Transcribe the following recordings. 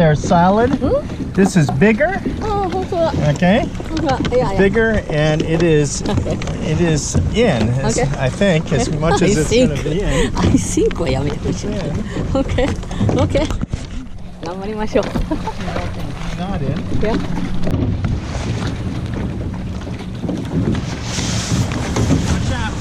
Their salad. This is bigger. Okay. Bigger, and it is in. I think as much as it's going to be in. I think はやめてほしい。Okay. Okay. 頑張りましょう。Not in. Yeah. Watch out.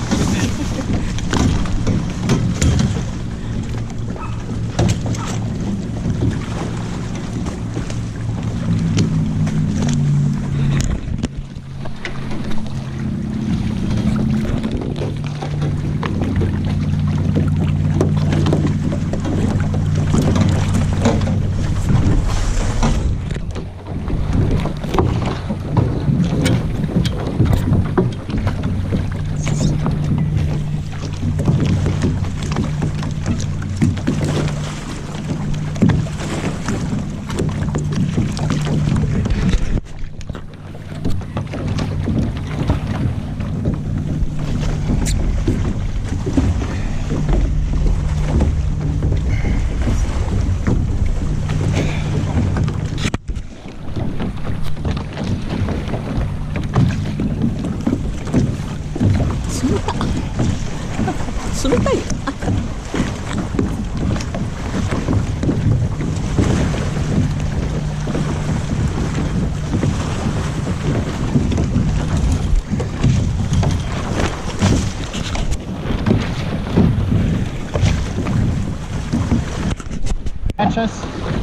Catch us?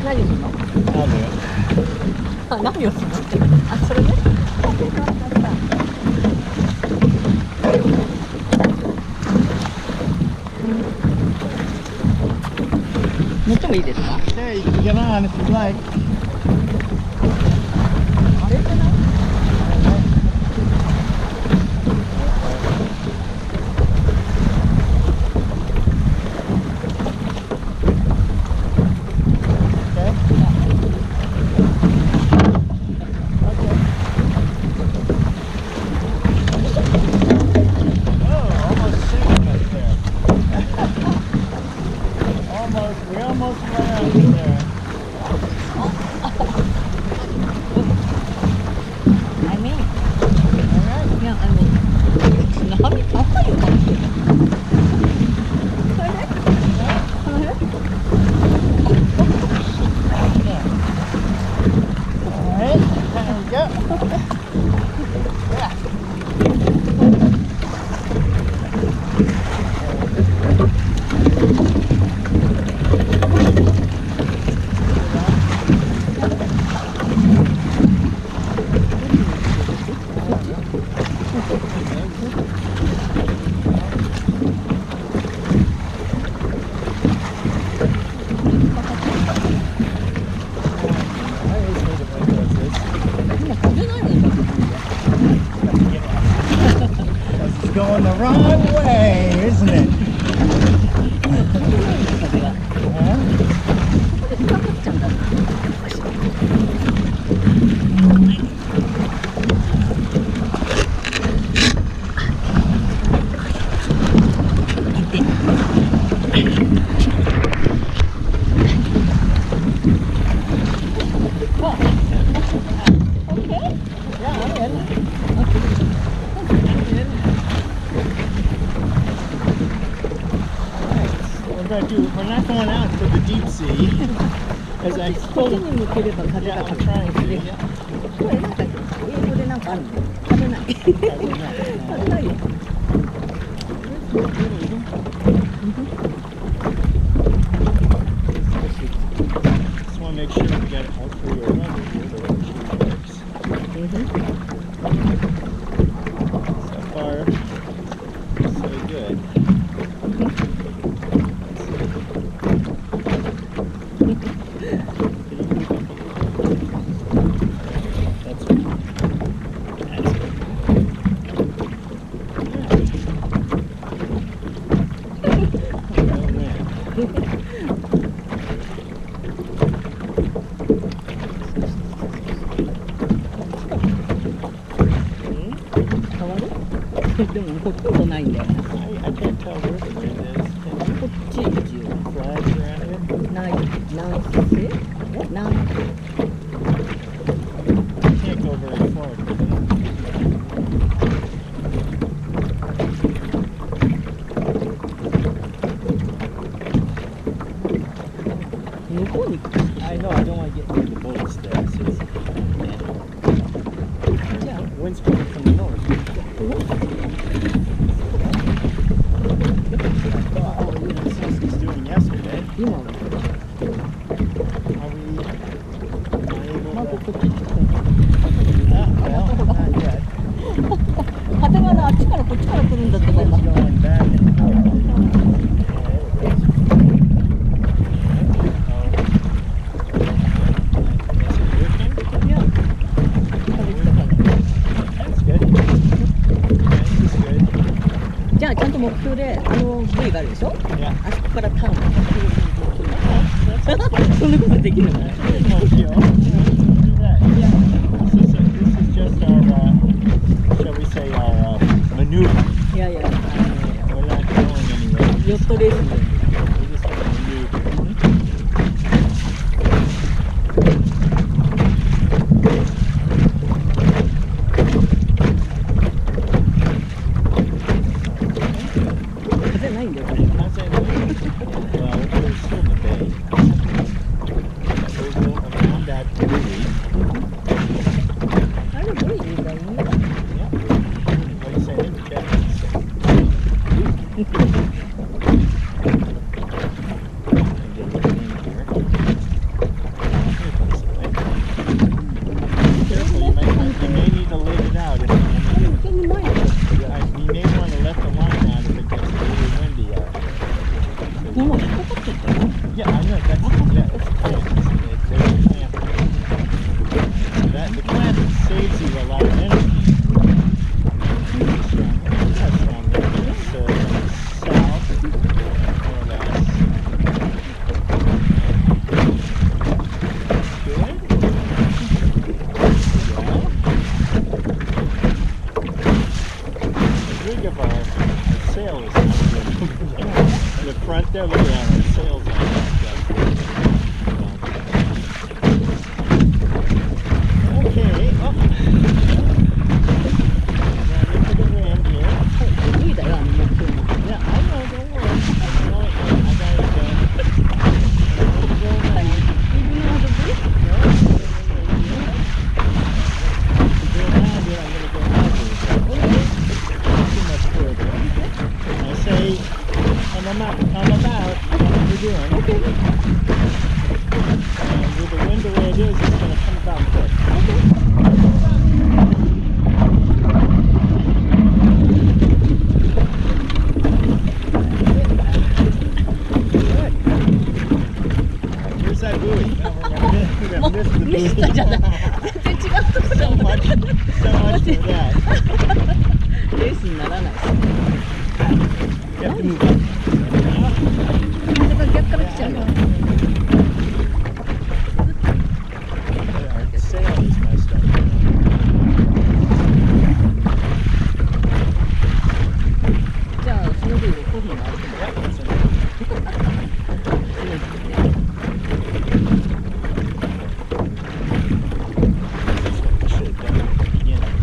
何するの？ I'll do it. あ、何をするの？あ、それね。乗ってもいいですか？ Okay, you can get on if you'd like. あれじゃない？We almost went out there. I mean, alright. Yeah, I mean, 高いよ、これね。この辺？ Alright, there we go. Yeah. Going the wrong way, isn't it? We're not going out to the deep sea. As I told you, I'm trying to. これなんか英語でなんかあるの？食べない。食べないよ。Just want to make sure we got all three or another here the way she works. So far, so good. I can't tell where the wind is. Can you flags around here? I know, I don't want to get near the boats there. So it's, yeah, wind's coming from the north. He's doing yesterday. Are we able well, not yet. 風がね、あっちからこっちから来るんだって思います。 Going back and forth. That's good. That's good. じゃあちゃんと目標で部位があるでしょ。 Yeah. あそこからターンをそんなことできるのね。This is just our, shall we say, our maneuver. いやいや、We're not going anywhere. ヨットレースで。 We're just going to maneuver. 風ないんだよ。 Well, we're still in the bay. We'll go around that buoy. あれどういう意味だよね。 Yeah. What do you say? Okay. Careful, you may need to let it out. You may want to let the line out if it gets really windy out there. もう引っかかっちゃったよ。 Yeah, I know. It's clamp. There's a clamp. The clamp saves you a lot of energy. That's strong. It's south, more or less. Good. The rig of our sail is not good. The front there, look at that. Our sail's not that good. Okay. Oh. Now look at the wind here. いいだよ、目標も。 Yeah, I know. Don't worry. I know it. I got it done. Even though the buoy? No. To go around here, I'm going to go out here. Too much further. I say, I'm about. What we're doing. Okay. And with the wind the way it is, it's going to come about quick. Good. Where's that buoy? We're going to miss the ミスったじゃない。全然違うとこ buoy. だ So もん。 much for that. レースにならないし。 You have to move up. 風が逆から来ちゃうよ。 Our sail is messed up. じゃあその部位でコーヒーがあるけど。 Yep, that's enough. Should have done it at the beginning.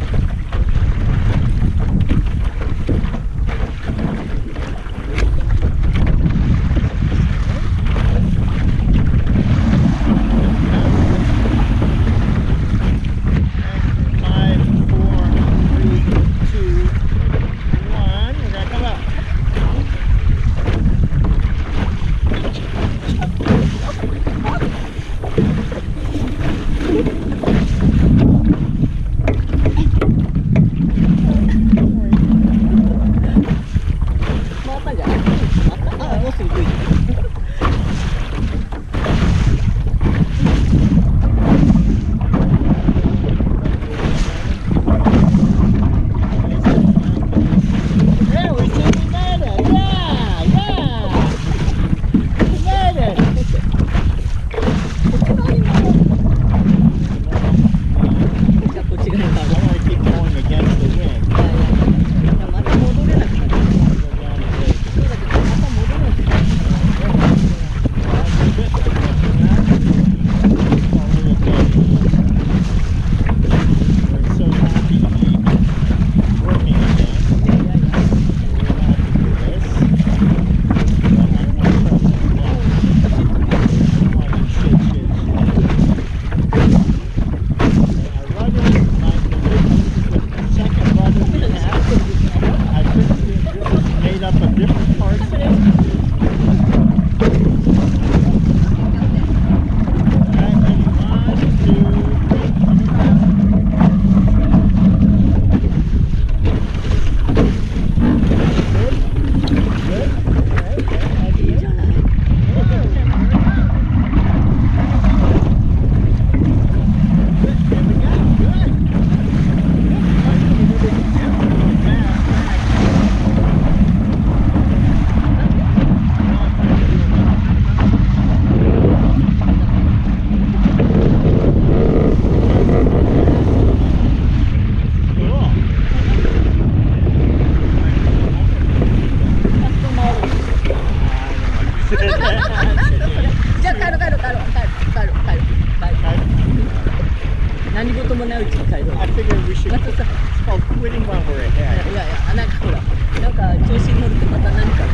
もないうちに帰ろう。 I figured we should. またさ、 It's called quitting while we're い ahead. やいや、なんかほら、なんか調子に乗るとまた何かこ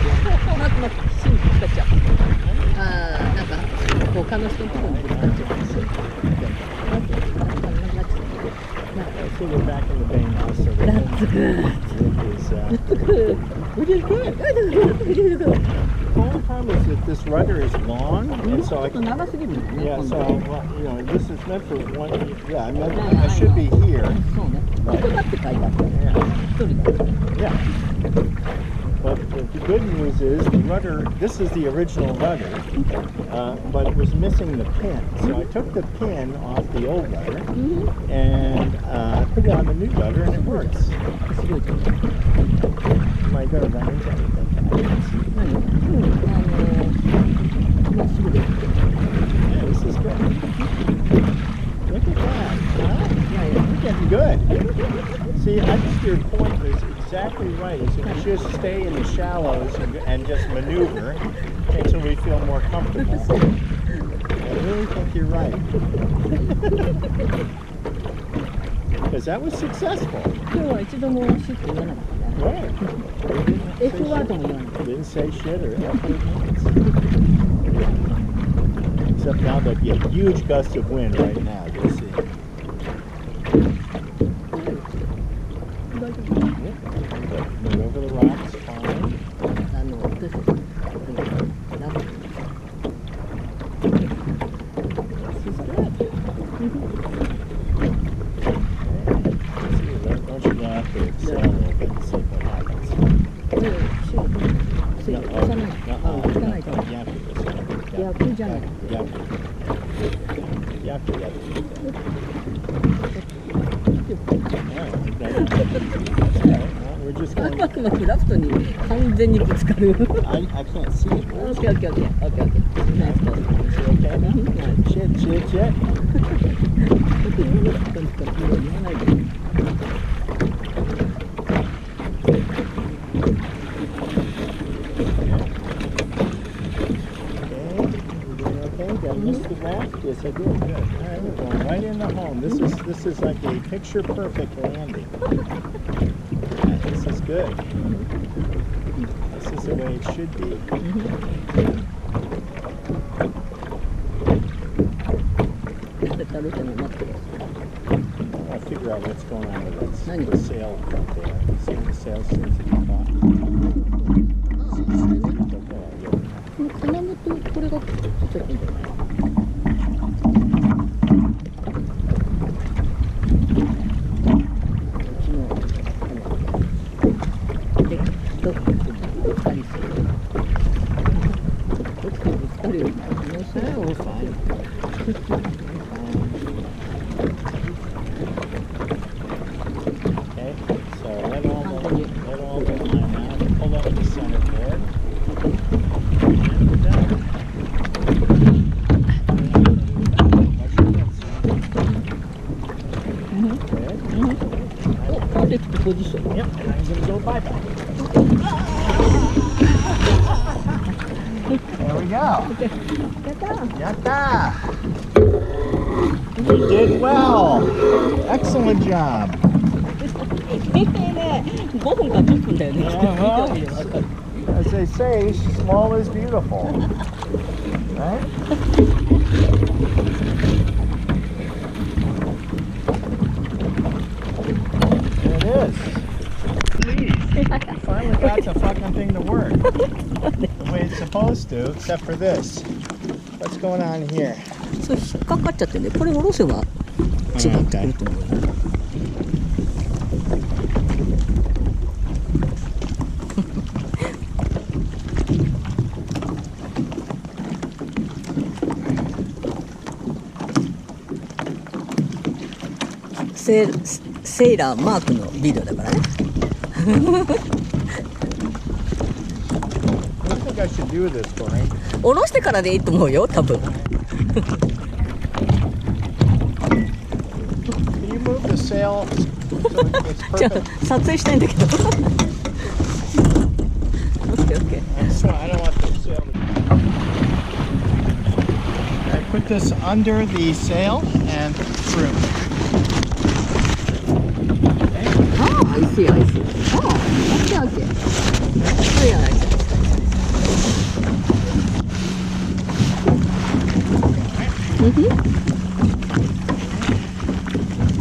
う、また芯ぶつかっちゃう。ああ、なんか他の人のところにぶつかっちゃうんですよ。So we're back in the bay now. So the That's good. is, we did good. The only problem is that this rudder is long, and so I. 長すぎるんだね。 Yeah, so well, this is meant for one. Yeah, I should be here. そうね。ここだって書いてあった。 Yeah. 一人だ。 Yeah. But the good news is the rudder, this is the original rudder, but it was missing the pin. So I took the pin off the old rudder and put it on the new rudder and it works. すごいじゃん。 Am I going to run into anything? 何？まあすぐで。 Yeah, this is good. Look at that. Huh? Yeah, good. See, I think your point was exactly right. Is that we should stay in the shallows and just maneuver until we feel more comfortable. I really think you're right. Because that was successful. 今日は一度もシッと言わなかったね。 Right. F ワードも言わなかった。 Didn't say shit or F words. Except now there'll be a huge gust of wind right now. You'll see. Move over the rocks, fine. 私たちラブ。 This is good. Don't you go out there and sail a little bit and see what happens. 逆じゃない。 We're just going. うまくまくラフトに完全にぶつかる。 I can't see it. OK OK OK OK。ナイスコース。 Okay now? Shit. 言わないで。 Missed the raft? Yes, I did. Good. All right, we're going right in the home. This is like a picture perfect landing. Right, this is good. This is the way it should be. I'll figure out what's going on with the sail up there. See if the sail seems to be caught. この金具とこれがちょっといいんじゃない？ Okay, so let all the line out. Pull up the center board. And we're done. Perfect position. Yep, and I'm going to go bye-bye. There we go. Yatta! You did well. Excellent job. 5分か10分だよね。 Yeah, well, as they say, small is beautiful. Right? There it is. Please. Finally got the fucking thing to work. The way it's supposed to, except for this. What's going on here? そう引っかかっちゃってね。これ下ろせば違ってくると思うよ。セイラーマークのビデオだからね。I should do this for me. 下ろしてからでいいと思うよ、多分。Can you move the sail so it's じゃ perfect? あ撮影したいんだけど。オッケーオッケー。 So I don't want the sail to... I put this under the sail and through. Oh, I see, I see. Oh, okay, okay. Oh, yeah, I see.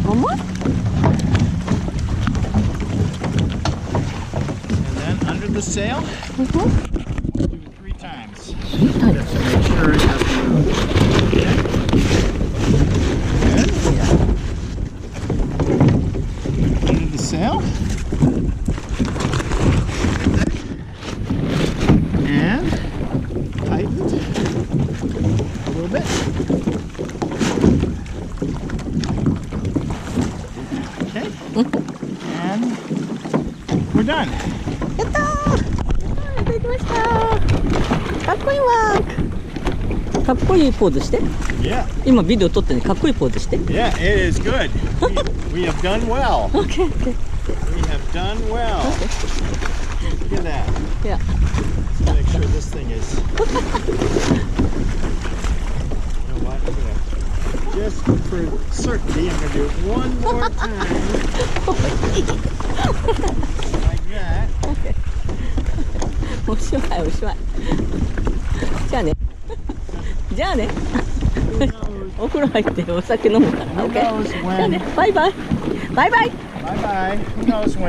One more? And then under the sail, do 3 times. 3 times. So make sure it has to move. Good. Under the sail. And tighten a little bit. Okay. And we're done. やったー！できましたー！かっこいいわー！かっこいいポーズして。Yeah. 今ビデオ撮ってね、かっこいいポーズして。Yeah, it is good. We have done well. Okay, okay. We have done well. Look at that. Yeah. Let's make sure this thing is. You know what? I'm gonna, just for certainty, I'm gonna do it one more time. Like that. Okay. おしまいおしまい。じゃあね。じゃあね。お風呂入ってお酒飲むから。Who knows じゃあね。 when? バイバイ。バイバイ。Bye bye. Who knows when?